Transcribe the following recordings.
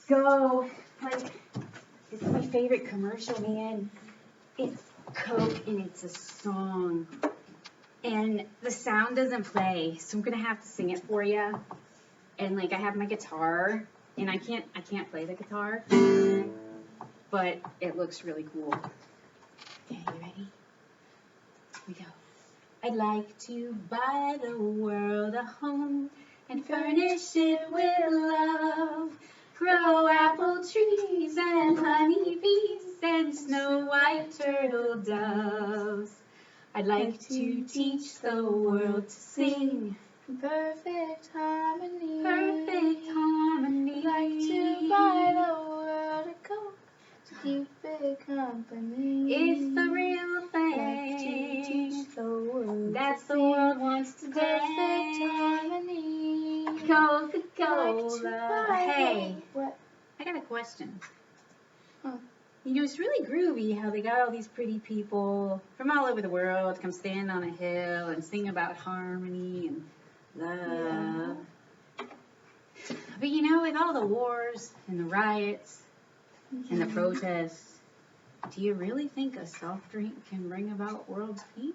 So, like, it's my favorite commercial, man. It's Coke and it's a song. And the sound doesn't play, so I'm gonna have to sing it for you. And like I have my guitar, and I can't play the guitar, but it looks really cool. Okay, you ready? Here we go. I'd like to buy the world a home and furnish it with love. Grow apple trees and honeybees and snow white turtle doves. I'd like to teach the world to sing Perfect harmony. perfect harmony. Like to buy the world a Coke to keep it company. It's the real Like to thing. teach the world That's to the sing. world wants today. Perfect harmony. Coca-Cola. Like to buy Hey, what? I got a question. Huh. You know, it's really groovy how they got all these pretty people from all over the world come stand on a hill and sing about harmony and love. But you know, with all the wars and the riots and the protests, do you really think a soft drink can bring about world peace?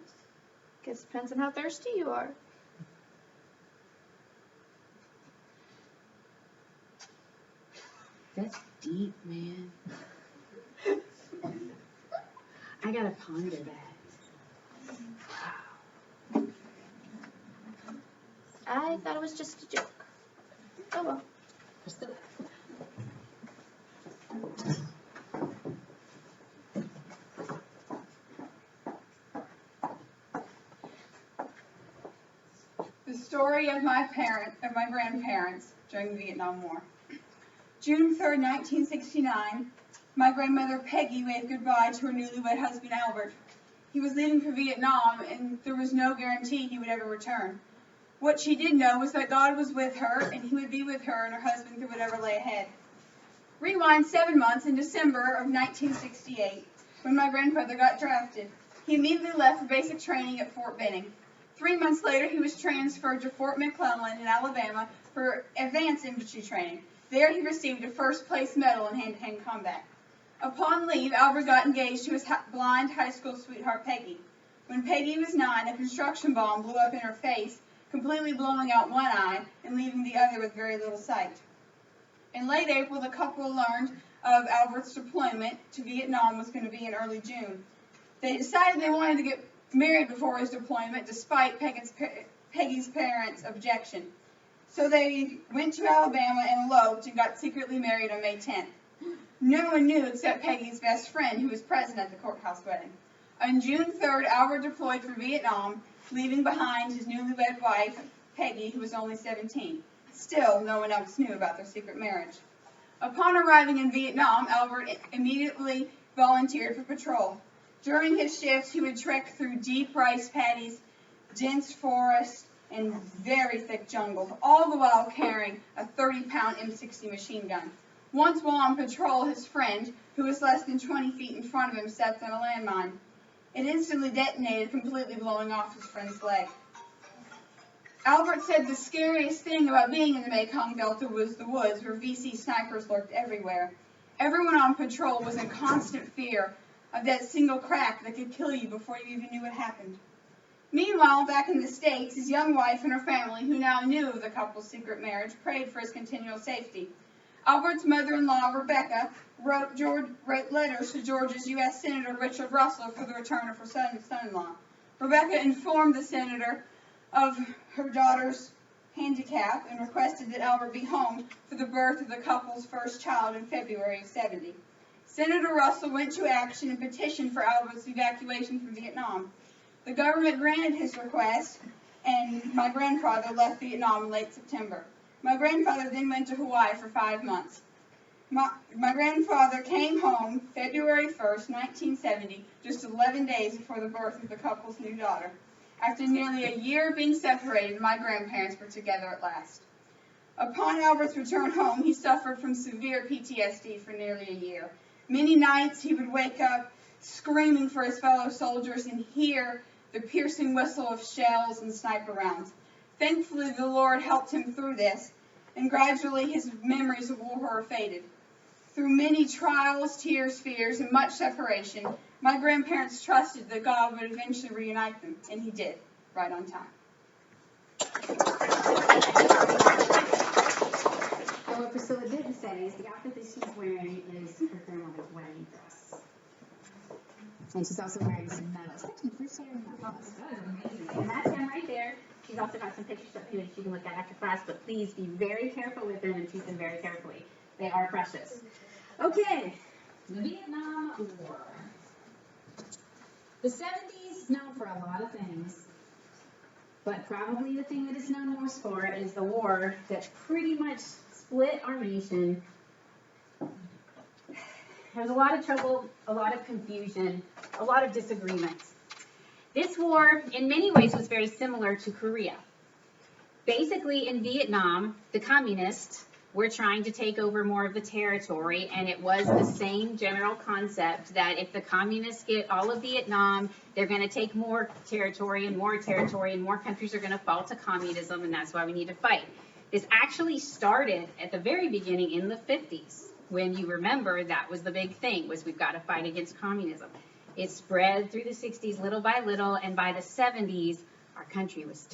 Guess it depends on how thirsty you are. That's deep, man. I gotta ponder that. Wow. I thought it was just a joke. Oh well. The story of my grandparents during the Vietnam War. June 3rd, 1969, my grandmother Peggy waved goodbye to her newlywed husband Albert. He was leaving for Vietnam, and there was no guarantee he would ever return. What she did know was that God was with her, and he would be with her and her husband through whatever lay ahead. Rewind 7 months in December of 1968, when my grandfather got drafted. He immediately left for basic training at Fort Benning. 3 months later, he was transferred to Fort McClellan in Alabama for advanced infantry training. There he received a first-place medal in hand-to-hand combat. Upon leave, Albert got engaged to his blind high school sweetheart, Peggy. When Peggy was 9, a construction bomb blew up in her face, completely blowing out one eye and leaving the other with very little sight. In late April, the couple learned of Albert's deployment to Vietnam was going to be in early June. They decided they wanted to get married before his deployment, despite Peggy's parents' objection. So they went to Alabama and eloped and got secretly married on May 10th. No one knew except Peggy's best friend, who was present at the courthouse wedding. On June 3rd, Albert deployed for Vietnam, leaving behind his newlywed wife, Peggy, who was only 17. Still, no one else knew about their secret marriage. Upon arriving in Vietnam, Albert immediately volunteered for patrol. During his shifts, he would trek through deep rice paddies, dense forests, and very thick jungle, all the while carrying a 30-pound M60 machine gun. Once while on patrol, his friend, who was less than 20 feet in front of him, stepped on a landmine. It instantly detonated, completely blowing off his friend's leg. Albert said the scariest thing about being in the Mekong Delta was the woods, where VC snipers lurked everywhere. Everyone on patrol was in constant fear of that single crack that could kill you before you even knew what happened. Meanwhile, back in the States, his young wife and her family, who now knew of the couple's secret marriage, prayed for his continual safety. Albert's mother-in-law, Rebecca, wrote letters to Georgia's U.S. Senator Richard Russell for the return of her son-in-law. Rebecca informed the senator of her daughter's handicap and requested that Albert be home for the birth of the couple's first child in February of '70. Senator Russell went to action and petitioned for Albert's evacuation from Vietnam. The government granted his request, and my grandfather left Vietnam in late September. My grandfather then went to Hawaii for 5 months. My grandfather came home February 1st, 1970, just 11 days before the birth of the couple's new daughter. After nearly a year of being separated, my grandparents were together at last. Upon Albert's return home, he suffered from severe PTSD for nearly a year. Many nights he would wake up screaming for his fellow soldiers and hear the piercing whistle of shells and sniper rounds. Thankfully, the Lord helped him through this, and gradually his memories of war horror faded. Through many trials, tears, fears, and much separation, my grandparents trusted that God would eventually reunite them, and He did, right on time. And what Priscilla didn't say is the outfit that she's wearing is her grandmother's wedding dress. And she's also wearing some medals. Thank you for sharing that. Oh, that is amazing. And that's him right there. She's also got some pictures up here that you can look at after class, but please be very careful with them and choose them very carefully. They are precious. Okay, the Vietnam War. The 70s is known for a lot of things, but probably the thing that it's known most for is the war that pretty much split our nation. There was a lot of trouble, a lot of confusion, a lot of disagreements. This war, in many ways, was very similar to Korea. Basically, in Vietnam, the communists were trying to take over more of the territory, and it was the same general concept that if the communists get all of Vietnam, they're going to take more territory, and more countries are going to fall to communism, and that's why we need to fight. This actually started at the very beginning in the 50s, when you remember that was the big thing, was we've got to fight against communism. It spread through the 60s little by little, and by the 70s, our country was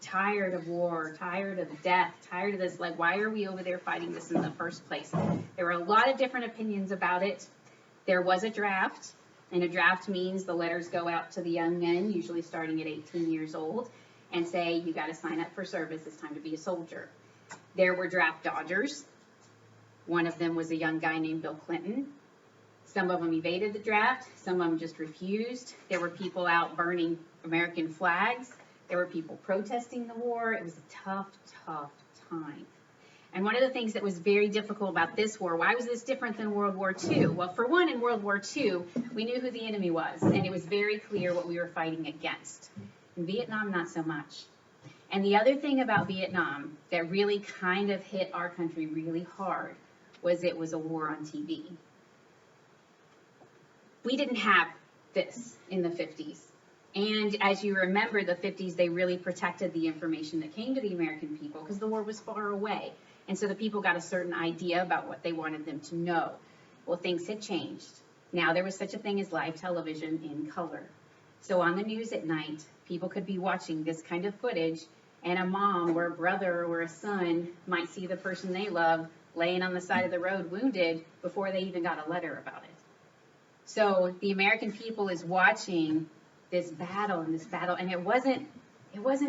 tired of war, tired of death, tired of this, like, why are we over there fighting this in the first place? There were a lot of different opinions about it. There was a draft, and a draft means the letters go out to the young men, usually starting at 18 years old, and say, you got to sign up for service, it's time to be a soldier. There were draft dodgers. One of them was a young guy named Bill Clinton. Some of them evaded the draft, some of them just refused. There were people out burning American flags. There were people protesting the war. It was a tough time. And one of the things that was very difficult about this war, why was this different than World War II? Well, for one, in World War II, we knew who the enemy was, and it was very clear what we were fighting against. In Vietnam, not so much. And the other thing about Vietnam that really kind of hit our country really hard was it was a war on TV. We didn't have this in the 50s. And as you remember, the 50s, they really protected the information that came to the American people because the war was far away. And so the people got a certain idea about what they wanted them to know. Well, things had changed. Now there was such a thing as live television in color. So on the news at night, people could be watching this kind of footage, and a mom or a brother or a son might see the person they love laying on the side of the road wounded before they even got a letter about it. So the American people is watching this battle, and it wasn't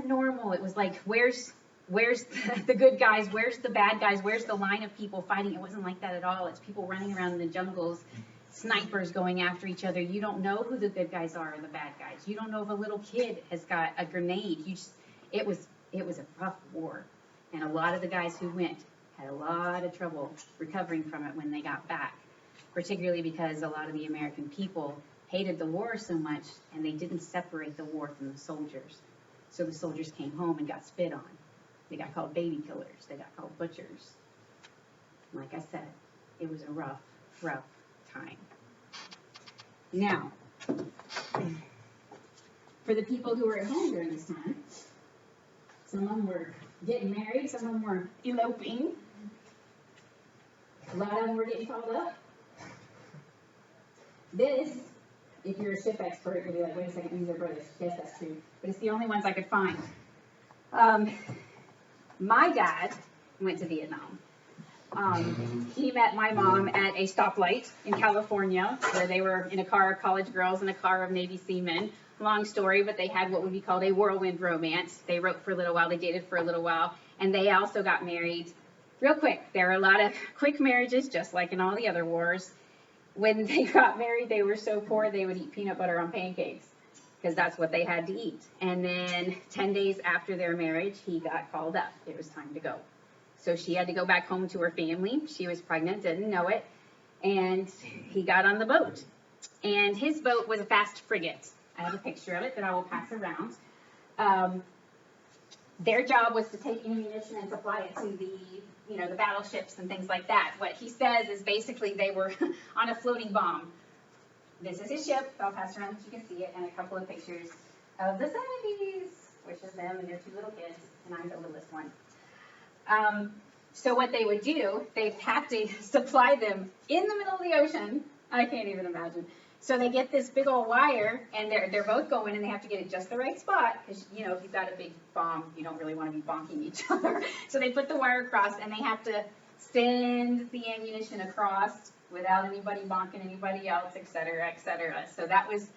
normal. It was like, where's the good guys, where's the bad guys, where's the line of people fighting? It wasn't like that at all. It's people running around in the jungles, snipers going after each other. You don't know who the good guys are and the bad guys. You don't know if a little kid has got a grenade. It was a rough war, and a lot of the guys who went had a lot of trouble recovering from it when they got back, particularly because a lot of the American people hated the war so much, and they didn't separate the war from the soldiers. So the soldiers came home and got spit on. They got called baby killers. They got called butchers. Like I said, it was a rough time. Now, for the people who were at home during this time, some of them were getting married, some of them were eloping. A lot of them were getting called up. This, if you're a ship expert, you'll be like, wait a second, these are brothers. Yes, that's true. But it's the only ones I could find. My dad went to Vietnam. He met my mom at a stoplight in California, where they were in a car of college girls and a car of Navy seamen. Long story, but they had what would be called a whirlwind romance. They wrote for a little while, they dated for a little while, and they also got married real quick. There are a lot of quick marriages, just like in all the other wars. When they got married, they were so poor they would eat peanut butter on pancakes, because that's what they had to eat. And then 10 days after their marriage, he got called up. It was time to go. So she had to go back home to her family. She was pregnant, didn't know it, and he got on the boat. And his boat was a fast frigate. I have a picture of it that I will pass around. Their job was to take ammunition and supply it to the battleships and things like that. What he says is basically they were on a floating bomb. This is his ship. I'll pass around so you can see it, and a couple of pictures of the 70s, which is them and their two little kids, and I'm the littlest one. So what they would do, they'd have to supply them in the middle of the ocean. I can't even imagine. So they get this big old wire, and they're both going, and they have to get it just the right spot, because, you know, if you've got a big bomb, you don't really want to be bonking each other. So they put the wire across, and they have to send the ammunition across without anybody bonking anybody else, et cetera, et cetera. So that was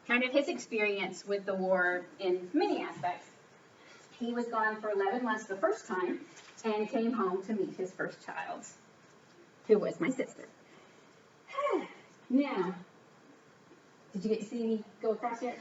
kind of his experience with the war in many aspects. He was gone for 11 months the first time, and came home to meet his first child, who was my sister. Now, did you get to see me go across yet?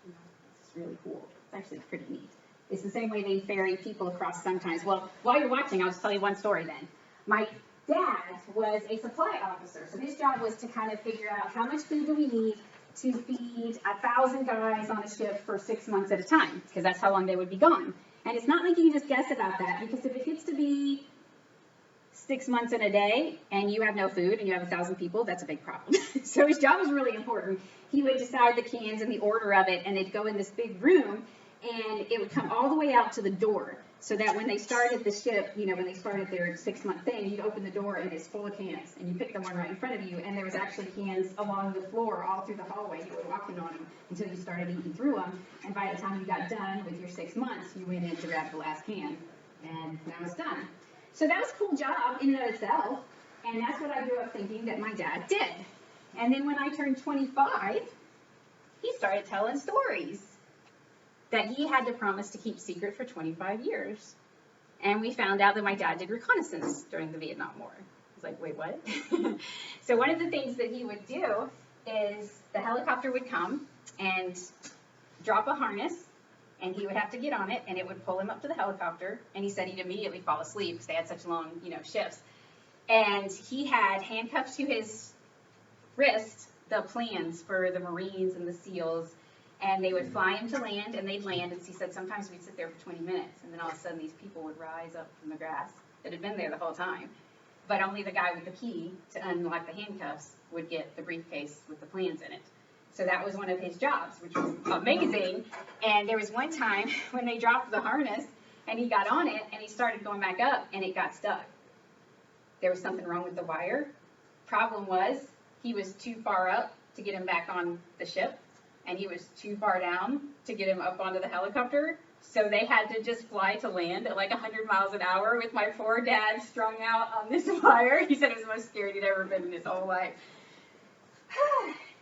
It's really cool. It's actually pretty neat. It's the same way they ferry people across sometimes. Well, while you're watching, I'll just tell you one story then. My dad was a supply officer, so his job was to kind of figure out how much food do we need to feed 1,000 guys on a ship for 6 months at a time, because that's how long they would be gone. And it's not like you can just guess about that, because if it gets to be 6 months in a day and you have no food and you have 1,000 people, that's a big problem. So his job was really important. He would decide the cans and the order of it, and they'd go in this big room, and it would come all the way out to the door, so that when they started the ship, you know, when they started their 6-month thing, you'd open the door and it's full of cans, and you pick the one right in front of you, and there was actually cans along the floor all through the hallway. You were walking on them until you started eating through them, and by the time you got done with your 6 months, you went in to grab the last can, and that was done. So that was a cool job in and of itself, and that's what I grew up thinking that my dad did. And then when I turned 25, he started telling stories that he had to promise to keep secret for 25 years. And we found out that my dad did reconnaissance during the Vietnam War. I was like, wait, what? So one of the things that he would do is the helicopter would come and drop a harness, and he would have to get on it, and it would pull him up to the helicopter, and he said he'd immediately fall asleep because they had such long, you know, shifts. And he had handcuffed to his wrist the plans for the Marines and the SEALs, and they would fly him to land, and they'd land, and he said sometimes we'd sit there for 20 minutes, and then all of a sudden these people would rise up from the grass that had been there the whole time. But only the guy with the key to unlock the handcuffs would get the briefcase with the plans in it. So that was one of his jobs, which was amazing. And there was one time when they dropped the harness, and he got on it, and he started going back up, and it got stuck. There was something wrong with the wire. Problem was, he was too far up to get him back on the ship, and he was too far down to get him up onto the helicopter. So they had to just fly to land at like 100 miles an hour with my poor dad strung out on this wire. He said it was the most scared he'd ever been in his whole life.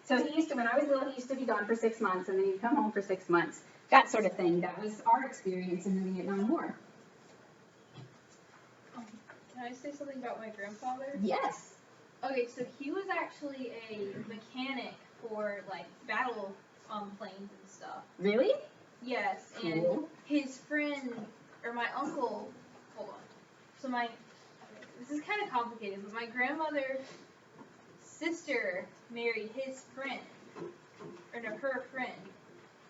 So he used to, when I was little, he used to be gone for 6 months, and then he'd come home for 6 months. That sort of thing. That was our experience in the Vietnam War. Can I say something about my grandfather? Yes. Okay, so he was actually a mechanic for, like, battle planes and stuff. Really? Yes, Cool. and his friend, or my uncle, hold on. So this is kind of complicated, but my grandmother's sister married his friend, or no, her friend.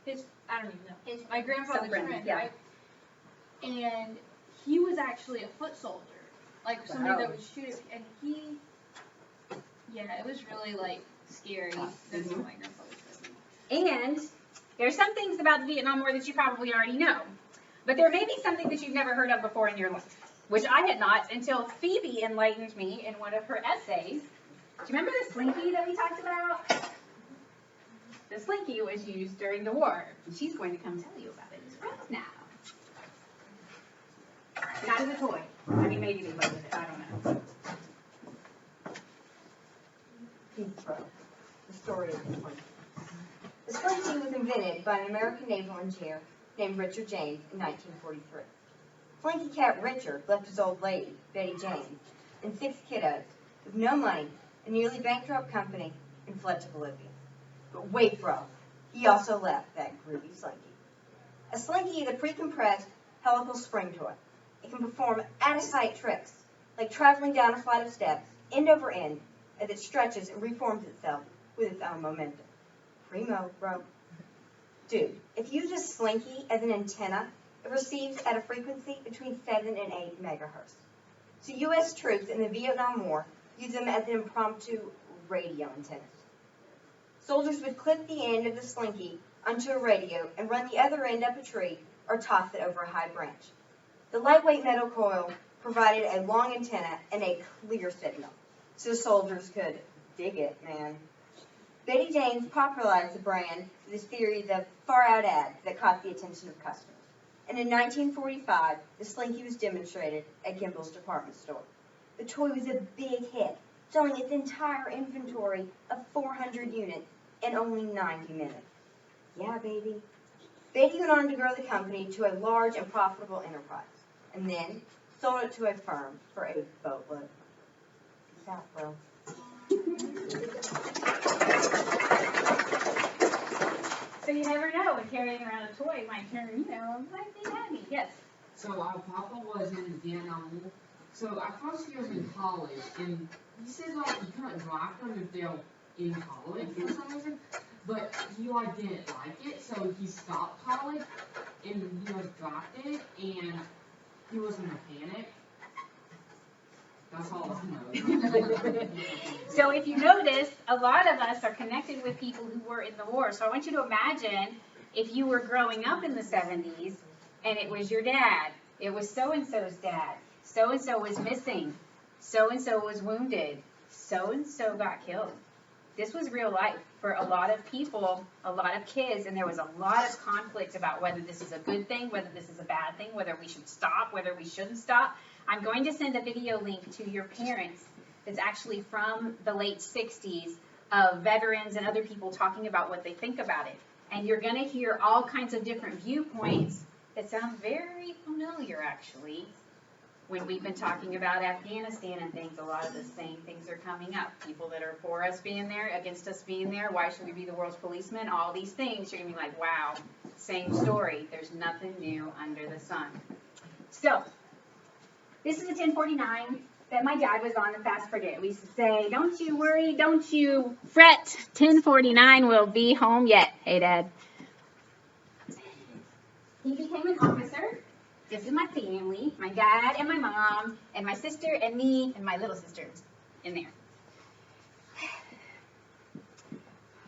I don't even know. My grandfather's friend, yeah. right? And he was actually a foot soldier, like somebody that would shoot it, and it was really, like, scary. That's what my grandfather said. And there's some things about the Vietnam War that you probably already know. But there may be something that you've never heard of before in your life, which I had not until Phoebe enlightened me in one of her essays. Do you remember the slinky that we talked about? The slinky was used during the war. And she's going to come tell you about it right now. Not as a toy. I mean, maybe they played with it. I don't know. The story of the slinky. The slinky was invented by an American naval engineer named Richard James in 1943. Slinky cat Richard left his old lady, Betty Jane, and 6 kiddos with no money, a nearly bankrupt company, and fled to Bolivia. But wait, bro, he also left that groovy slinky. A slinky is a pre-compressed helical spring toy. It can perform out-of-sight tricks, like traveling down a flight of steps, end over end, as it stretches and reforms itself with its own momentum. Primo, bro. Dude, if you use a slinky as an antenna, it receives at a frequency between 7 and 8 megahertz. So U.S. troops in the Vietnam War used them as an impromptu radio antennas. Soldiers would clip the end of the slinky onto a radio and run the other end up a tree or toss it over a high branch. The lightweight metal coil provided a long antenna and a clear signal, so soldiers could dig it, man. Betty James popularized the brand with this series of far-out ads that caught the attention of customers. And in 1945, the Slinky was demonstrated at Gimbel's department store. The toy was a big hit, selling its entire inventory of 400 units in only 90 minutes. Yeah, baby. Betty went on to grow the company to a large and profitable enterprise, and then sold it to a firm for a boatload. Peace out, bro. So you never know when carrying around a toy might turn, might be happy. Yes. So our papa was in the Vietnam War. So at first he was in college, and he said like you couldn't draft them if they're in college for some reason. But he didn't like it, so he stopped college, and he was drafted, and he was a mechanic. That's all I know. So if you notice, a lot of us are connected with people who were in the war. So I want you to imagine if you were growing up in the 70s and it was your dad. It was so-and-so's dad. So-and-so was missing. So-and-so was wounded. So-and-so got killed. This was real life for a lot of people, a lot of kids, and there was a lot of conflict about whether this is a good thing, whether this is a bad thing, whether we should stop, whether we shouldn't stop. I'm going to send a video link to your parents that's actually from the late 60s of veterans and other people talking about what they think about it. And you're going to hear all kinds of different viewpoints that sound very familiar, actually. When we've been talking about Afghanistan and things, a lot of the same things are coming up. People that are for us being there, against us being there, why should we be the world's policeman? All these things, you're going to be like, wow, same story. There's nothing new under the sun. So, this is a 1049 that my dad was on the fast forget. We used to say, don't you worry, don't you fret, 1049 will be home yet. Hey, Dad. He became an officer. This is my family, my dad and my mom and my sister and me and my little sister in there.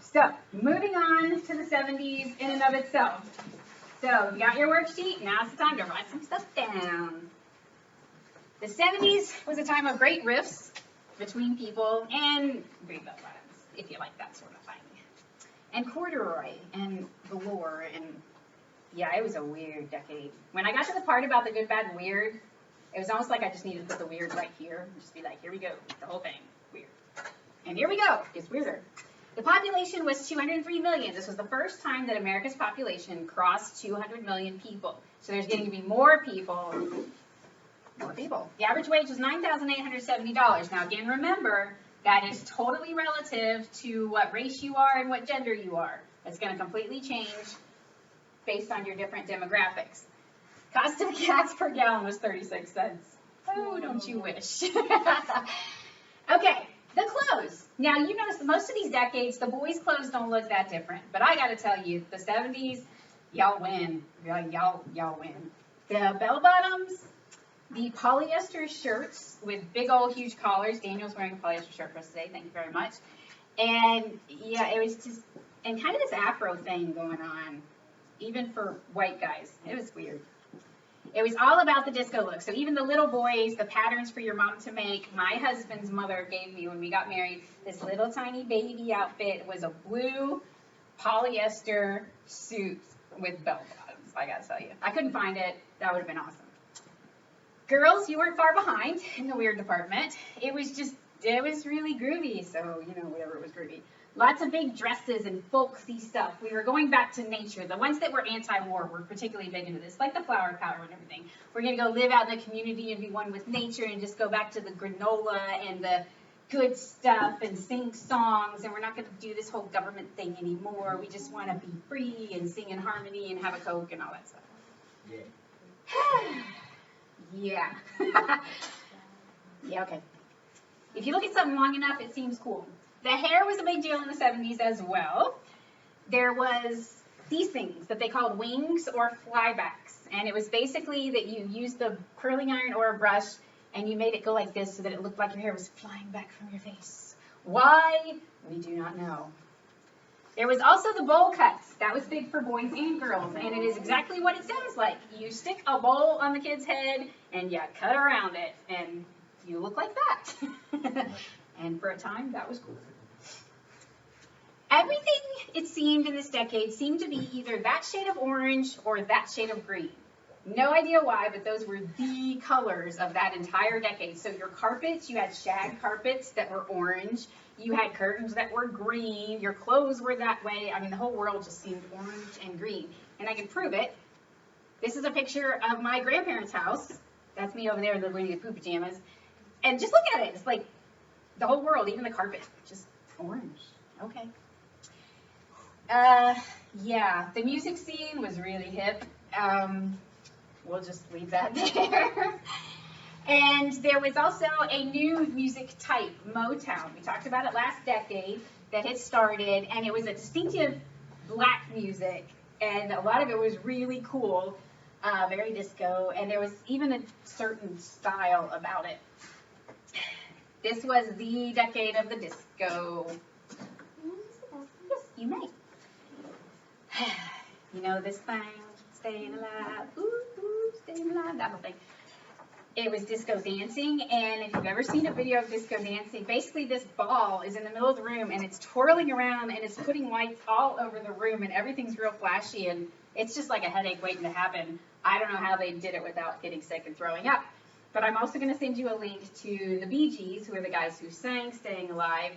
So, moving on to the 70s in and of itself. So, you got your worksheet, now's the time to write some stuff down. The 70s was a time of great rifts between people and great bell bottoms, if you like that sort of thing. And corduroy and galore and yeah, it was a weird decade. When I got to the part about the good, bad, and weird, it was almost like I just needed to put the weird right here and just be like, here we go, the whole thing, weird. And here we go, it's weirder. The population was 203 million. This was the first time that America's population crossed 200 million people. So there's getting to be more people. More people. The average wage was $9,870. Now again, remember, that is totally relative to what race you are and what gender you are. It's going to completely change based on your different demographics. Cost of gas per gallon was 36 cents. Oh, don't you wish. Okay, the clothes. Now, you notice most of these decades, the boys' clothes don't look that different. But I got to tell you, the 70s, y'all win. Y'all win. The bell-bottoms, the polyester shirts with big old huge collars. Daniel's wearing a polyester shirt for us today. Thank you very much. And, yeah, it was just, and kind of this afro thing going on. Even for white guys. It was weird. It was all about the disco look. So even the little boys, the patterns for your mom to make, my husband's mother gave me when we got married, this little tiny baby outfit was a blue polyester suit with bell bottoms, I gotta tell you. I couldn't find it. That would have been awesome. Girls, you weren't far behind in the weird department. It was really groovy, so, whatever, it was groovy. Lots of big dresses and folksy stuff. We were going back to nature. The ones that were anti-war were particularly big into this, like the flower power and everything. We're going to go live out in the community and be one with nature and just go back to the granola and the good stuff and sing songs. And we're not going to do this whole government thing anymore. We just want to be free and sing in harmony and have a Coke and all that stuff. Yeah. Yeah, okay. If you look at something long enough, it seems cool. The hair was a big deal in the 70s as well. There was these things that they called wings or flybacks. And it was basically that you used the curling iron or a brush and you made it go like this so that it looked like your hair was flying back from your face. Why? We do not know. There was also the bowl cuts. That was big for boys and girls, and it is exactly what it sounds like. You stick a bowl on the kid's head, and you cut around it, and you look like that. And for a time, that was cool. Everything, it seemed, in this decade seemed to be either that shade of orange or that shade of green. No idea why, but those were the colors of that entire decade. So your carpets, you had shag carpets that were orange. You had curtains that were green. Your clothes were that way. I mean, the whole world just seemed orange and green. And I can prove it. This is a picture of my grandparents' house. That's me over there in the wearing the poo pajamas. And just look at it. It's like the whole world, even the carpet, just orange. Okay. Yeah, the music scene was really hip. We'll just leave that there. And there was also a new music type, Motown. We talked about it last decade that had started, and it was a distinctive black music, and a lot of it was really cool, very disco, and there was even a certain style about it. This was the decade of the disco. Yes, you may. You know this thing, staying alive, ooh, ooh, staying alive, that whole thing. It was disco dancing, and if you've ever seen a video of disco dancing, basically this ball is in the middle of the room, and it's twirling around, and it's putting lights all over the room, and everything's real flashy, and it's just like a headache waiting to happen. I don't know how they did it without getting sick and throwing up. But I'm also going to send you a link to the Bee Gees, who are the guys who sang Staying Alive,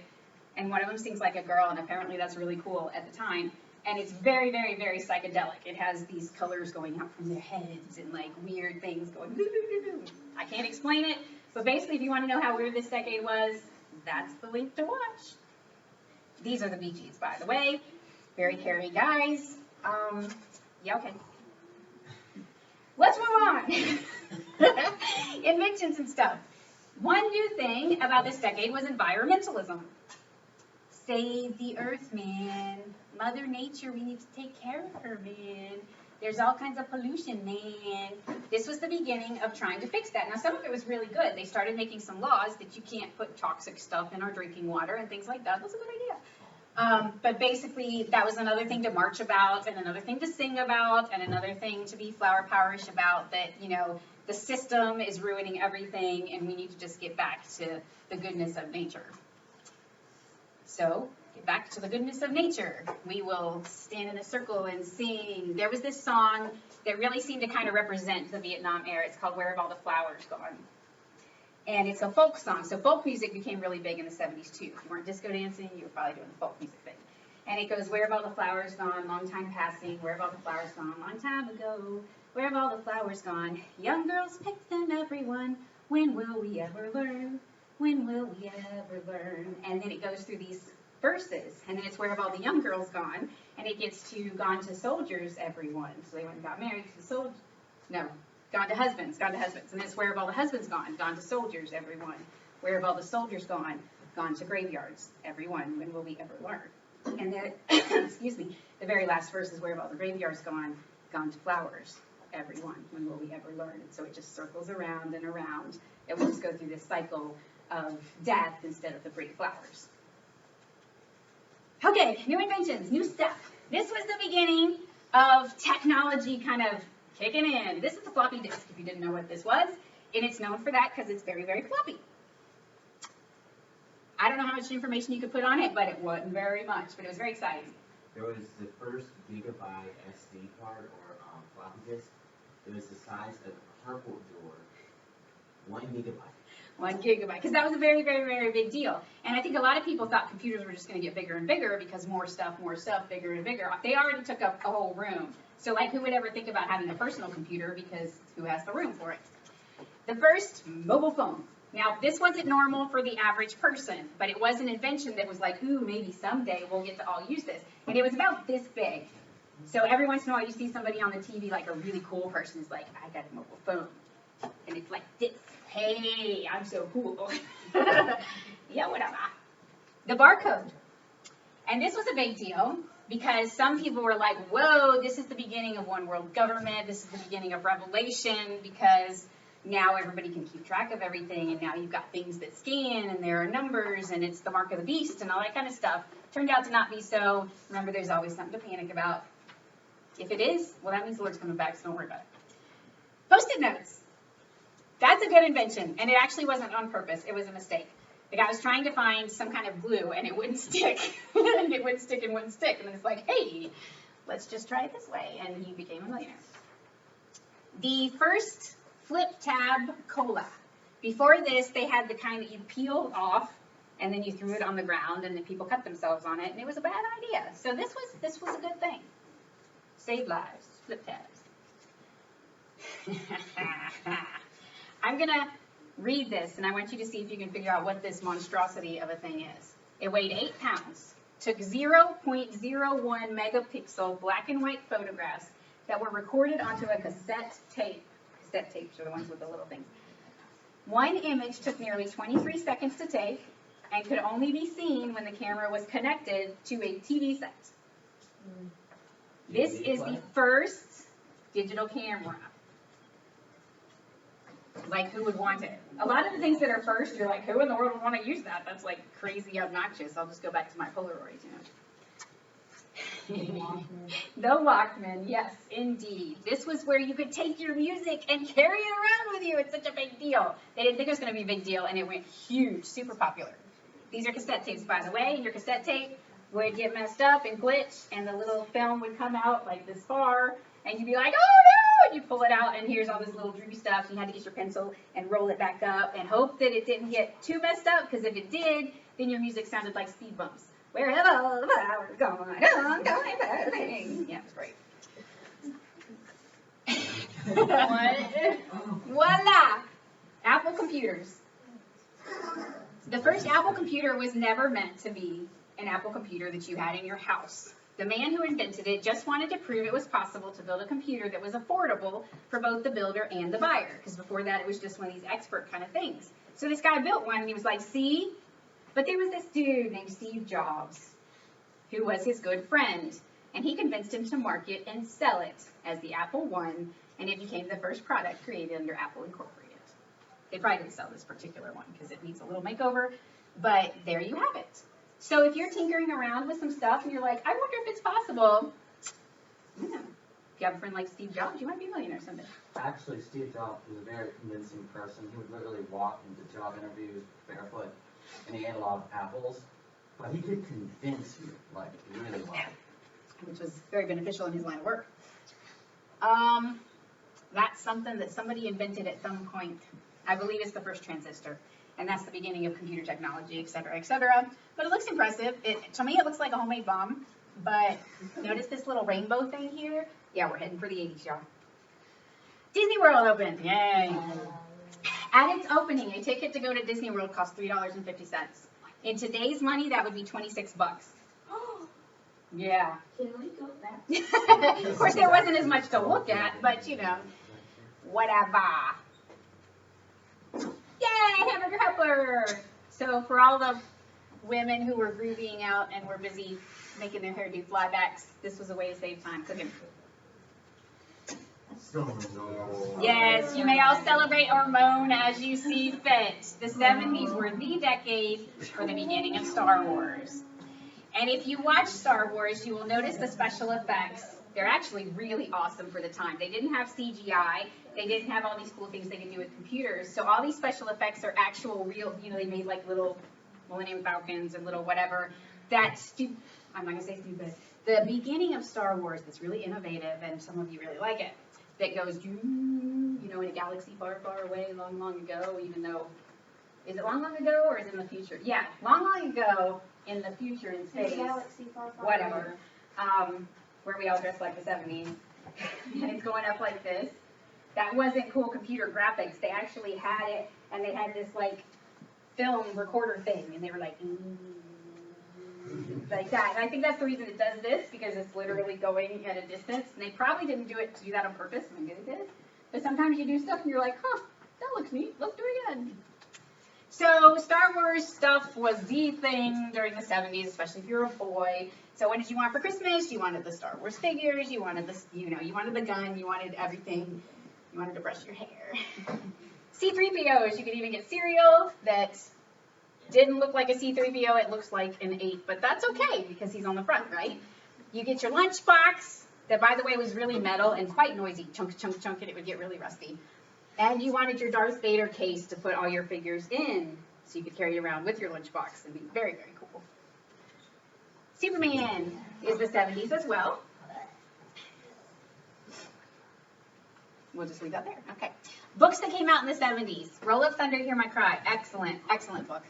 and one of them sings like a girl, and apparently that's really cool at the time. And it's very, very, very psychedelic. It has these colors going out from their heads and like weird things going. I can't explain it, but basically if you want to know how weird this decade was, that's the link to watch. These are the Bee Gees, by the way. Very hairy guys. Yeah, okay. Let's move on. Inventions and stuff. One new thing about this decade was environmentalism. Save the earth, man. Mother Nature, we need to take care of her, man. There's all kinds of pollution, man. This was the beginning of trying to fix that. Now, some of it was really good. They started making some laws that you can't put toxic stuff in our drinking water and things like that. That was a good idea. But basically, that was another thing to march about, and another thing to sing about, and another thing to be flower powerish about, that, you know, the system is ruining everything, and we need to just get back to the goodness of nature. So, get back to the goodness of nature. We will stand in a circle and sing. There was this song that really seemed to kind of represent the Vietnam era. It's called Where Have All the Flowers Gone? And it's a folk song. So folk music became really big in the 70s too. If you weren't disco dancing, you were probably doing the folk music thing. And it goes, where have all the flowers gone? Long time passing. Where have all the flowers gone? Long time ago. Where have all the flowers gone? Young girls pick them, everyone. When will we ever learn? When will we ever learn? And then it goes through these verses, and then it's where have all the young girls gone, and it gets to gone to soldiers, everyone. So they went and got married to soldiers. No, gone to husbands, and then it's where have all the husbands gone to soldiers, everyone. Where have all the soldiers gone to graveyards, everyone. When will we ever learn? And then, excuse me, the very last verse is where have all the graveyards gone to flowers, everyone. When will we ever learn? And so it just circles around and around, and we just go through this cycle of death instead of the pretty flowers. Okay, new inventions, new stuff. This was the beginning of technology kind of kicking in. This is the floppy disk, if you didn't know what this was. And it's known for that because it's very, very floppy. I don't know how much information you could put on it, but it wasn't very much, but it was very exciting. There was the first gigabyte SD card or floppy disk. It was the size of a carport door, 1 gigabyte. 1 gigabyte, because that was a very, very, very big deal. And I think a lot of people thought computers were just going to get bigger and bigger because more stuff, bigger and bigger. They already took up a whole room. So like, who would ever think about having a personal computer, because who has the room for it? The first mobile phone. Now, this wasn't normal for the average person, but it was an invention that was like, ooh, maybe someday we'll get to all use this. And it was about this big. So every once in a while you see somebody on the TV, like a really cool person is like, I got a mobile phone. And it's like this. Hey, I'm so cool. Yeah, whatever. The barcode. And this was a big deal because some people were like, whoa, this is the beginning of one world government. This is the beginning of revelation because, now everybody can keep track of everything, and now you've got things that scan, and there are numbers, and it's the mark of the beast, and all that kind of stuff. Turned out to not be so. Remember, there's always something to panic about. If it is, well, that means the Lord's coming back, so don't worry about it. Post-it notes. That's a good invention, and it actually wasn't on purpose. It was a mistake. The guy was trying to find some kind of glue, and it wouldn't stick. And it wouldn't stick and wouldn't stick. And then it's like, hey, let's just try it this way. And he became a millionaire. The first flip tab cola. Before this, they had the kind that you peeled off, and then you threw it on the ground, and then people cut themselves on it, and it was a bad idea. So this was a good thing. Save lives. Flip tabs. I'm going to read this, and I want you to see if you can figure out what this monstrosity of a thing is. It weighed 8 pounds, took 0.01 megapixel black and white photographs that were recorded onto a cassette tape. Cassette tapes are the ones with the little things. One image took nearly 23 seconds to take and could only be seen when the camera was connected to a TV set. This is the first digital camera. Like, who would want it? A lot of the things that are first, you're like, who in the world would want to use that? That's like crazy obnoxious. I'll just go back to my Polaroids, you know. The Walkman, yes, indeed. This was where you could take your music and carry it around with you. It's such a big deal. They didn't think it was going to be a big deal, and it went huge, super popular. These are cassette tapes, by the way. Your cassette tape would get messed up and glitch, and the little film would come out like this far, and you'd be like, oh no, and you pull it out, and here's all this little droopy stuff. You had to get your pencil and roll it back up and hope that it didn't get too messed up, because if it did, then your music sounded like speed bumps. Where have all the flowers gone? I'm going buzzing. Yeah, it was great. Voila! Apple computers. The first Apple computer was never meant to be an Apple computer that you had in your house. The man who invented it just wanted to prove it was possible to build a computer that was affordable for both the builder and the buyer, because before that it was just one of these expert kind of things. So this guy built one, and he was like, see? But there was this dude named Steve Jobs who was his good friend, and he convinced him to market and sell it as the Apple I, and it became the first product created under Apple Incorporated. They probably didn't sell this particular one because it needs a little makeover, but there you have it. So if you're tinkering around with some stuff and you're like, I wonder if it's possible, yeah. If you have a friend like Steve Jobs, you might be a millionaire someday. Actually, Steve Jobs was a very convincing person. He would literally walk into job interviews barefoot, and he ate a lot of apples, but he could convince you, like, really well. Which was very beneficial in his line of work. That's something that somebody invented at some point. I believe it's the first transistor. And that's the beginning of computer technology, et cetera, et cetera. But it looks impressive. To me, it looks like a homemade bomb. But notice this little rainbow thing here? Yeah, we're heading for the 80s, y'all. Disney World opened. Yay. At its opening, a ticket to go to Disney World cost $3.50. In today's money, that would be $26. Yeah. Can we go back? Of course, there wasn't as much to look at, but, you know, whatever. Yay, hamburger helper! So for all the women who were grooving out and were busy making their hair do flybacks, this was a way to save time cooking. Yes, you may all celebrate or moan as you see fit. The 70s were the decade for the beginning of Star Wars. And if you watch Star Wars, you will notice the special effects. They're actually really awesome for the time. They didn't have CGI. They didn't have all these cool things they could do with computers. So all these special effects are actual, real, you know, they made like little Millennium Falcons and little whatever. I'm not going to say stupid. The beginning of Star Wars that's really innovative, and some of you really like it, that goes, you know, in a galaxy far, far away, long, long ago, even though, is it long, long ago, or is it in the future? Yeah, long, long ago, in the future, in space, Galaxy far, far whatever, where we all dress like the 70s, and it's going up like this. That wasn't cool computer graphics. They actually had it, and they had this, like, film recorder thing, and they were like, like that. And I think that's the reason it does this, because it's literally going at a distance. And they probably didn't do it to do that on purpose. Maybe they did. But sometimes you do stuff, and you're like, huh, that looks neat. Let's do it again. So Star Wars stuff was the thing during the 70s, especially if you're a boy. So what did you want for Christmas? You wanted the Star Wars figures. You wanted the, you know, you wanted the gun. You wanted everything. You wanted to brush your hair. C-3POs, you could even get cereal that didn't look like a C-3PO, it looks like an 8, but that's okay because he's on the front, right? You get your lunchbox, that by the way was really metal and quite noisy, chunk, chunk, chunk, and it would get really rusty. And you wanted your Darth Vader case to put all your figures in, so you could carry it around with your lunchbox and be very, very cool. Superman is the 70s as well. We'll just leave that there. Okay. Books that came out in the 70s. Roll Up Thunder, Hear My Cry. Excellent, excellent book.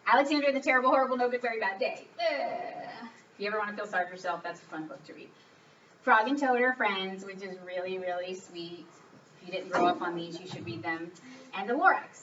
Alexander the Terrible, Horrible, No Good, Very Bad Day. If you ever want to feel sorry for yourself, that's a fun book to read. Frog and Toad are friends, which is really, really sweet. If you didn't grow up on these, you should read them. And the Lorax.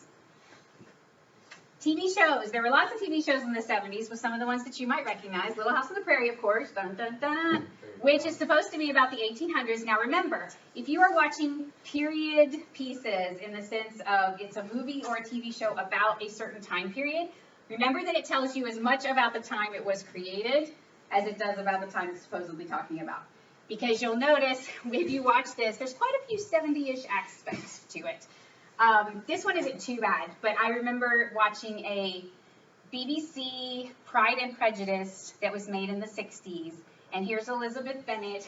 TV shows. There were lots of TV shows in the 70s with some of the ones that you might recognize. Little House on the Prairie, of course, dun, dun, dun, which is supposed to be about the 1800s. Now remember, if you are watching period pieces in the sense of it's a movie or a TV show about a certain time period, remember that it tells you as much about the time it was created as it does about the time it's supposedly talking about. Because you'll notice, if you watch this, there's quite a few 70-ish aspects to it. This one isn't too bad, but I remember watching a BBC Pride and Prejudice that was made in the 60s, and here's Elizabeth Bennet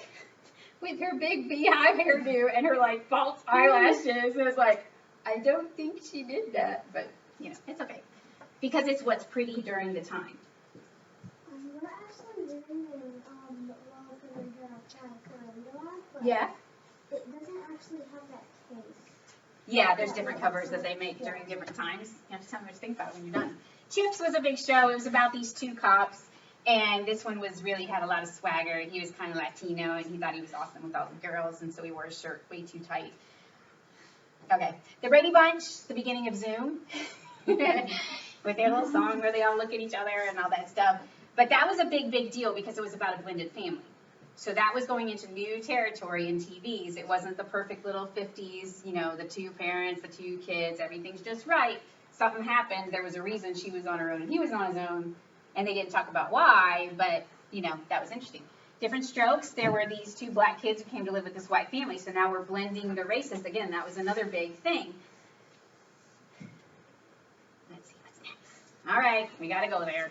with her big beehive hairdo and her like false eyelashes. It was like, I don't think she did that, but you know, it's okay. Because it's what's pretty during the time. We're actually living in Wall for the Girl, but Yeah? it doesn't actually have that case. Yeah, there's different covers that they make during different times. You have to tell me what to think about it when you're done. Chips was a big show. It was about these two cops, and this one was really had a lot of swagger. He was kind of Latino, and he thought he was awesome with all the girls, and so he wore his shirt way too tight. Okay, the Brady Bunch, the beginning of Zoom, with their little song where they all look at each other and all that stuff. But that was a big, big deal because it was about a blended family. So that was going into new territory in TVs. It wasn't the perfect little 50s, you know, the two parents, the two kids, everything's just right. Something happened. There was a reason she was on her own and he was on his own. And they didn't talk about why, but, you know, that was interesting. Different strokes. There were these two black kids who came to live with this white family. So now we're blending the races. Again, that was another big thing. Let's see what's next. All right, we got to go there.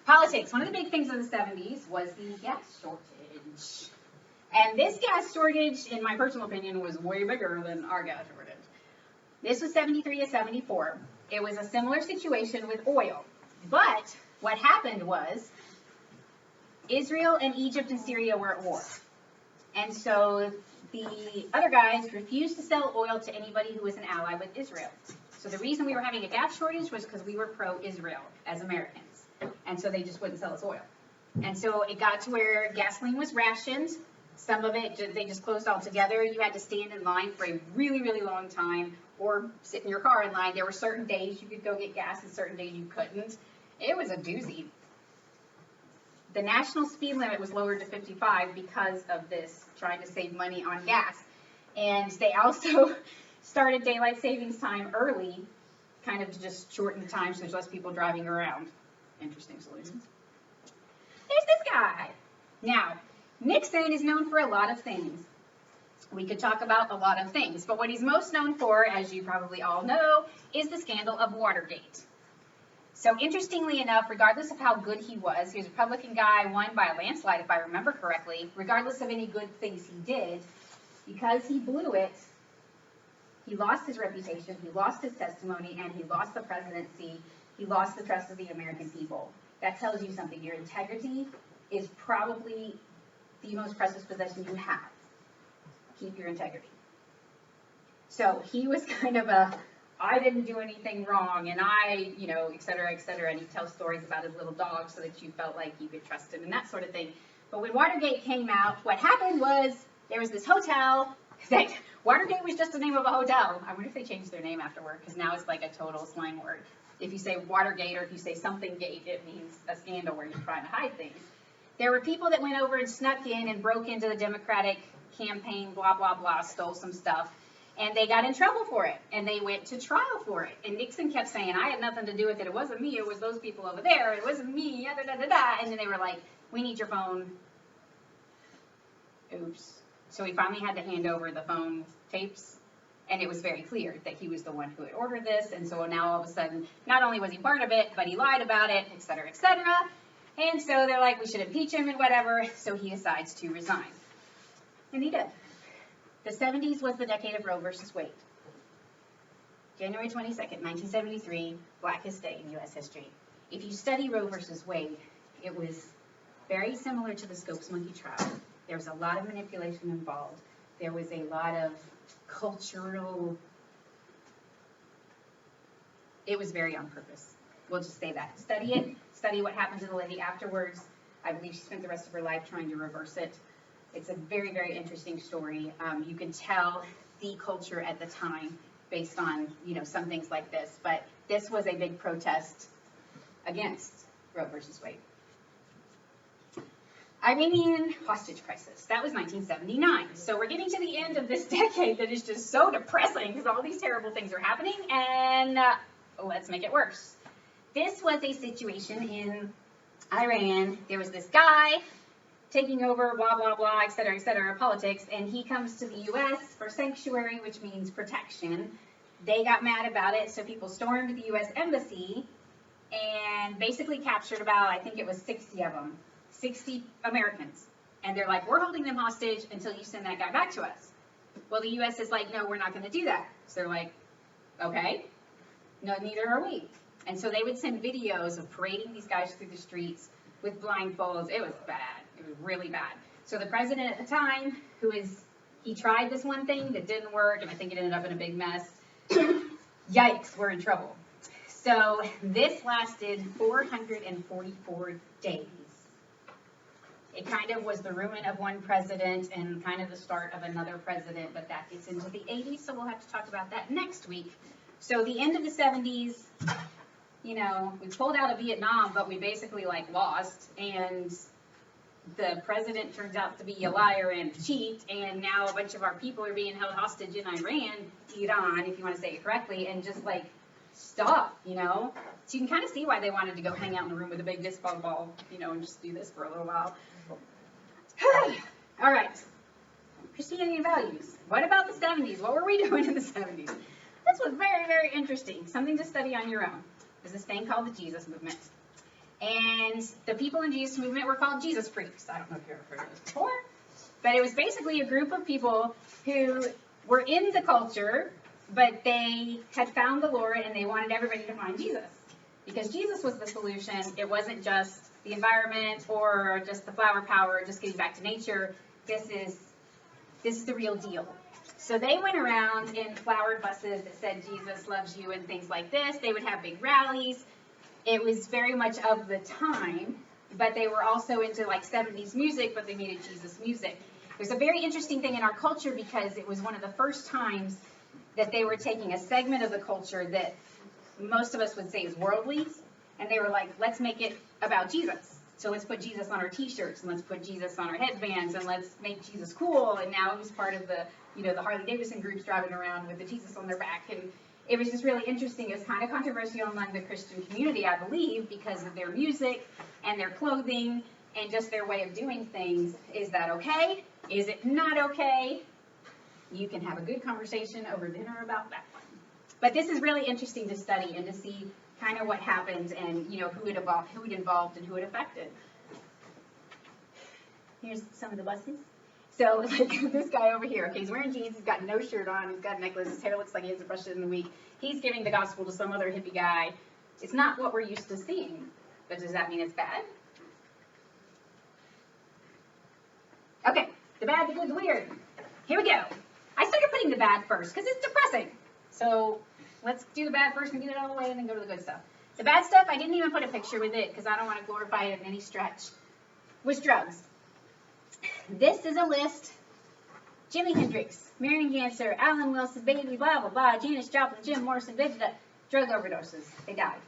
Politics. One of the big things of the 70s was the gas shortage. And this gas shortage, in my personal opinion, was way bigger than our gas shortage. This was 73 to 74. It was a similar situation with oil. But what happened was Israel and Egypt and Syria were at war. And so the other guys refused to sell oil to anybody who was an ally with Israel. So the reason we were having a gas shortage was because we were pro-Israel as Americans. And so they just wouldn't sell us oil. And so it got to where gasoline was rationed. Some of it, they just closed altogether. You had to stand in line for a really, really long time or sit in your car in line. There were certain days you could go get gas and certain days you couldn't. It was a doozy. The national speed limit was lowered to 55 because of this, trying to save money on gas. And they also started daylight savings time early, kind of to just shorten the time so there's less people driving around. Interesting solutions. There's this guy. Now, Nixon is known for a lot of things. We could talk about a lot of things, but what he's most known for, as you probably all know, is the scandal of Watergate. So interestingly enough, regardless of how good he was a Republican guy, won by a landslide if I remember correctly, regardless of any good things he did, because he blew it, he lost his reputation, he lost his testimony, and he lost the presidency. He lost the trust of the American people. That tells you something. Your integrity is probably the most precious possession you have. Keep your integrity. So he was kind of I didn't do anything wrong, and I, you know, et cetera, and he tells stories about his little dog so that you felt like you could trust him and that sort of thing. But when Watergate came out, what happened was there was this hotel that Watergate was just the name of a hotel. I wonder if they changed their name afterward, because now it's like a total slang word. If you say Watergate or if you say something gate, it means a scandal where you're trying to hide things. There were people that went over and snuck in and broke into the Democratic campaign, blah, blah, blah, stole some stuff, and they got in trouble for it, and they went to trial for it. And Nixon kept saying, I had nothing to do with it. It wasn't me. It was those people over there. It wasn't me. Da, da, da, da. And then they were like, we need your phone. Oops. So he finally had to hand over the phone tapes And it was very clear that he was the one who had ordered this, and so now all of a sudden, not only was he part of it, but he lied about it, et cetera, et cetera. And so they're like, we should impeach him and whatever, so he decides to resign. And he did. The 70s was the decade of Roe versus Wade. January 22nd, 1973, Blackest Day in U.S. history. If you study Roe versus Wade, it was very similar to the Scopes monkey trial. There was a lot of manipulation involved. There was a lot of cultural, it was very on purpose. We'll just say that. Study it. Study what happened to the lady afterwards. I believe she spent the rest of her life trying to reverse it. It's a very, very interesting story. You can tell the culture at the time based on, some things like this. But this was a big protest against Roe versus Wade. Iranian hostage crisis. That was 1979. So we're getting to the end of this decade that is just so depressing because all these terrible things are happening, and let's make it worse. This was a situation in Iran. There was this guy taking over, blah, blah, blah, et cetera, politics, and he comes to the U.S. for sanctuary, which means protection. They got mad about it, so people stormed the U.S. Embassy and basically captured about, I think it was 60 of them, 60 Americans. And they're like, we're holding them hostage until you send that guy back to us. Well, the U.S. is like, no, we're not going to do that. So they're like, okay, no, neither are we. And so they would send videos of parading these guys through the streets with blindfolds. It was bad. It was really bad. So the president at the time, he tried this one thing that didn't work, and I think it ended up in a big mess. Yikes, we're in trouble. So this lasted 444 days. It kind of was the ruin of one president and kind of the start of another president, but that gets into the 80s, so we'll have to talk about that next week. So the end of the 70s, we pulled out of Vietnam, but we basically lost, and the president turns out to be a liar and cheat, and now a bunch of our people are being held hostage in Iran, if you want to say it correctly, and just stop, So you can kind of see why they wanted to go hang out in a room with a big disc golf ball, and just do this for a little while. All right. Christianity and values. What about the 70s? What were we doing in the 70s? This was very, very interesting. Something to study on your own. There's this thing called the Jesus movement. And the people in Jesus movement were called Jesus freaks. I don't know if you've ever heard of this before. But it was basically a group of people who were in the culture, but they had found the Lord and they wanted everybody to find Jesus. Because Jesus was the solution. It wasn't just the environment or just the flower power, just getting back to nature. This is the real deal. So they went around in flowered buses that said Jesus loves you and things like this. They would have big rallies. It was very much of the time, but they were also into 70s music, but they made it Jesus music. There's a very interesting thing in our culture because it was one of the first times that they were taking a segment of the culture that most of us would say is worldly, and they were like, let's make it about Jesus. So let's put Jesus on our t-shirts, and let's put Jesus on our headbands, and let's make Jesus cool. And now he was part of the, the Harley Davidson groups driving around with the Jesus on their back. And it was just really interesting. It was kind of controversial among the Christian community, I believe, because of their music and their clothing and just their way of doing things. Is that okay? Is it not okay? You can have a good conversation over dinner about that one. But this is really interesting to study and to see kind of what happened and, who it involved and who it affected. Here's some of the buses. So, this guy over here, okay, he's wearing jeans, he's got no shirt on, he's got a necklace, his hair looks like he hasn't brushed it in a week. He's giving the gospel to some other hippie guy. It's not what we're used to seeing, but does that mean it's bad? Okay, the bad, the good, the weird. Here we go. I started putting the bad first because it's depressing. So let's do the bad first and get it out of the way and then go to the good stuff. The bad stuff, I didn't even put a picture with it because I don't want to glorify it in any stretch, was drugs. This is a list. Jimi Hendrix, Marion Ganser, Alan Wilson, Baby, blah, blah, blah, Janis Joplin, Jim Morrison, Vegeta, drug overdoses. They died.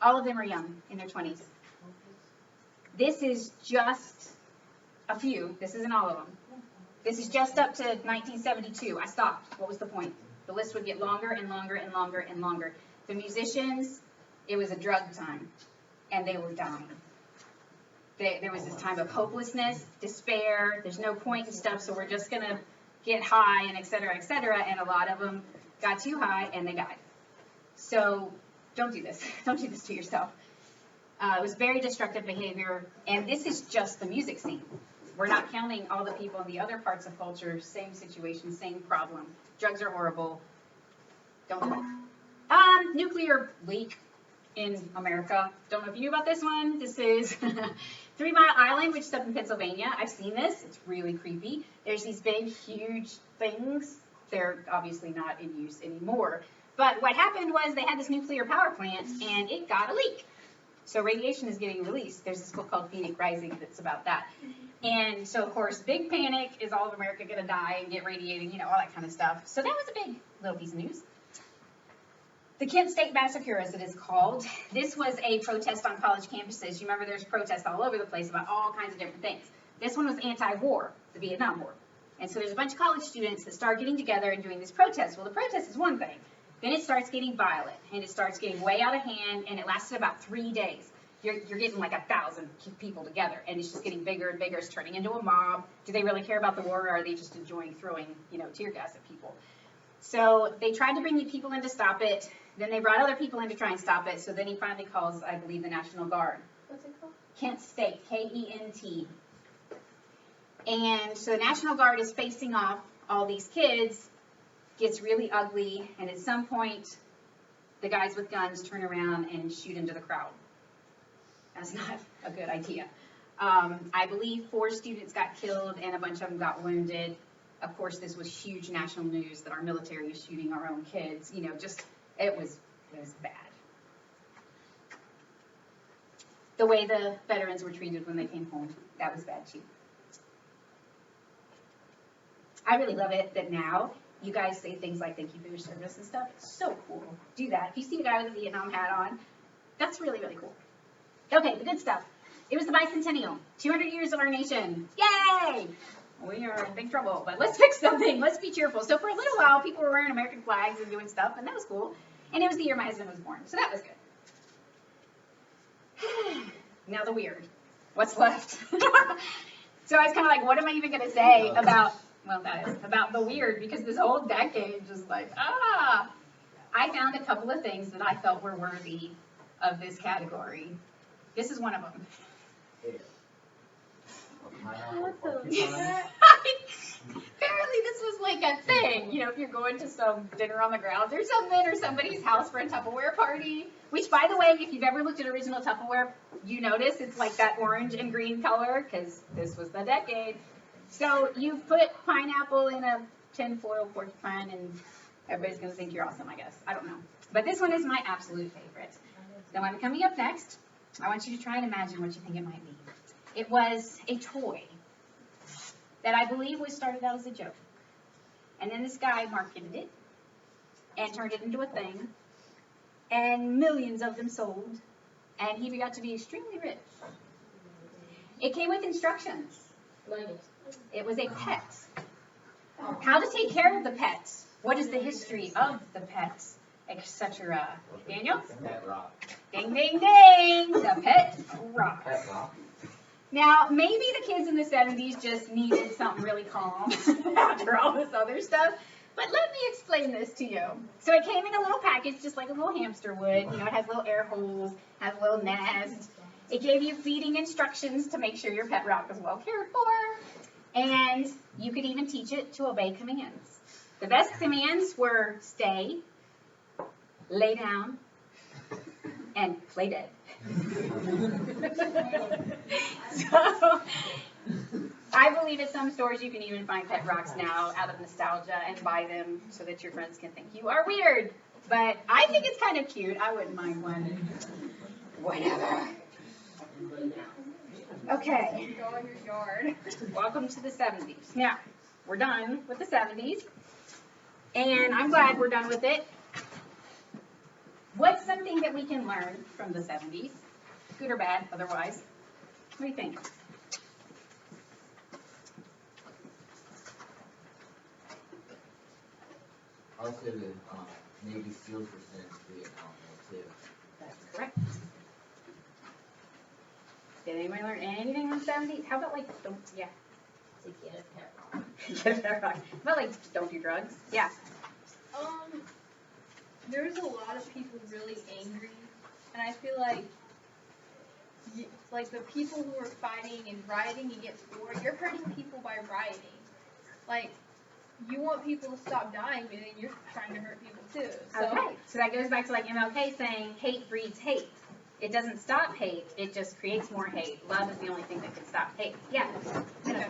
All of them are young, in their 20s. This is just a few. This isn't all of them. This is just up to 1972. I stopped. What was the point? The list would get longer and longer and longer and longer. The musicians, it was a drug time, and they were dying. There was this time of hopelessness, despair, there's no point and stuff, so we're just going to get high and et cetera, and a lot of them got too high and they died. So don't do this. Don't do this to yourself. It was very destructive behavior, and this is just the music scene. We're not counting all the people in the other parts of culture, same situation, same problem. Drugs are horrible. Don't do it. Nuclear leak in America. Don't know if you knew about this one. This is 3 Mile Island, which is up in Pennsylvania. I've seen this. It's really creepy. There's these big, huge things. They're obviously not in use anymore. But what happened was they had this nuclear power plant, and it got a leak. So radiation is getting released. There's this book called Phoenix Rising that's about that. And so, of course, big panic. Is all of America going to die and get radiating, all that kind of stuff. So that was a big little piece of news. The Kent State Massacre, as it is called, this was a protest on college campuses. You remember there's protests all over the place about all kinds of different things. This one was anti-war, the Vietnam War. And so there's a bunch of college students that start getting together and doing this protest. Well, the protest is one thing. Then it starts getting violent, and it starts getting way out of hand, and it lasted about 3 days. You're getting like 1,000 people together, and it's just getting bigger and bigger. It's turning into a mob. Do they really care about the war, or are they just enjoying throwing, tear gas at people? So they tried to bring people in to stop it. Then they brought other people in to try and stop it. So then he finally calls, I believe, the National Guard. What's it called? Kent State, K-E-N-T. And so the National Guard is facing off all these kids, gets really ugly, and at some point, the guys with guns turn around and shoot into the crowd. That's not a good idea. I believe 4 students got killed and a bunch of them got wounded. Of course, this was huge national news that our military is shooting our own kids. It was bad. The way the veterans were treated when they came home, that was bad too. I really love it that now you guys say things like thank you for your service and stuff. It's so cool. Do that. If you see a guy with a Vietnam hat on, that's really, really cool. Okay, the good stuff. It was the bicentennial. 200 years of our nation. Yay! We are in big trouble, but let's fix something. Let's be cheerful. So for a little while, people were wearing American flags and doing stuff, and that was cool. And it was the year my husband was born, so that was good. Now the weird. What's left? So I was kind of like, what am I even going to say about the weird, because this whole decade just I found a couple of things that I felt were worthy of this category. This is one of them. Apparently this was like a thing, if you're going to some dinner on the grounds or something, or somebody's house for a Tupperware party, which, by the way, if you've ever looked at original Tupperware, you notice it's like that orange and green color, because this was the decade. So you put pineapple in a tinfoil porcupine, and everybody's going to think you're awesome, I guess. I don't know. But this one is my absolute favorite. The one coming up next, I want you to try and imagine what you think it might be. It was a toy that I believe was started out as a joke. And then this guy marketed it and turned it into a thing. And millions of them sold. And he got to be extremely rich. It came with instructions. It was a pet. How to take care of the pet. What is the history of the pet, etc. Daniel? Pet rock. Ding, ding, ding. The pet rock. Pet rock. Now, maybe the kids in the 70s just needed something really calm after all this other stuff. But let me explain this to you. So it came in a little package, just like a little hamster would. It has little air holes, has a little nest. It gave you feeding instructions to make sure your pet rock was well cared for. And you could even teach it to obey commands. The best commands were stay, lay down, and play dead. So, I believe at some stores you can even find pet rocks now out of nostalgia and buy them so that your friends can think you are weird. But I think it's kind of cute. I wouldn't mind one. Whatever. Okay. Go in your yard. Welcome to the 70s. Now, we're done with the 70s. And I'm glad we're done with it. What's something that we can learn from the 70s? Good or bad, otherwise? What do you think? Also, the Navy SEALs were sent to Vietnam War too. That's correct. Did anybody learn anything from the 70s? How about yeah. To get a pet rock. Get a pet rock. But like, don't do drugs. Yeah. There's a lot of people really angry, and I feel like, like the people who are fighting and rioting against war, you're hurting people by rioting. Like, you want people to stop dying, but then you're trying to hurt people too. So, Okay. So that goes back to like MLK saying hate breeds hate. It doesn't stop hate. It just creates more hate. Love is the only thing that can stop hate. Yeah. Okay.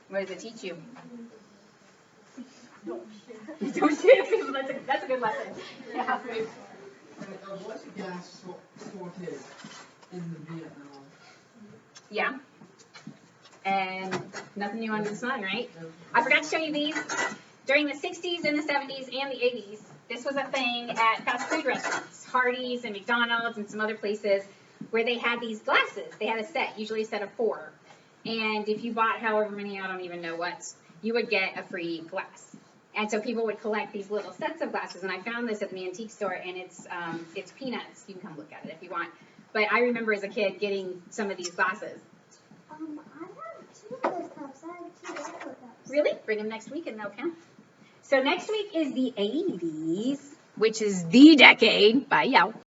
What does it teach you? Don't shoot. That's a good lesson. Yeah. What's the gas shortage in the Vietnam? Yeah. And nothing new under the sun, right? I forgot to show you these. During the 60s and the 70s and the 80s, this was a thing at fast food restaurants, Hardee's and McDonald's and some other places, where they had these glasses. They had a set, usually a set of 4. And if you bought however many, I don't even know what, you would get a free glass. And so people would collect these little sets of glasses. And I found this at the antique store, and it's peanuts. You can come look at it if you want. But I remember as a kid getting some of these glasses. I have 2 of those cups. I have 2 Echo cups. Really? Bring them next week and they'll count. So next week is the 80s, which is the decade by Yelp.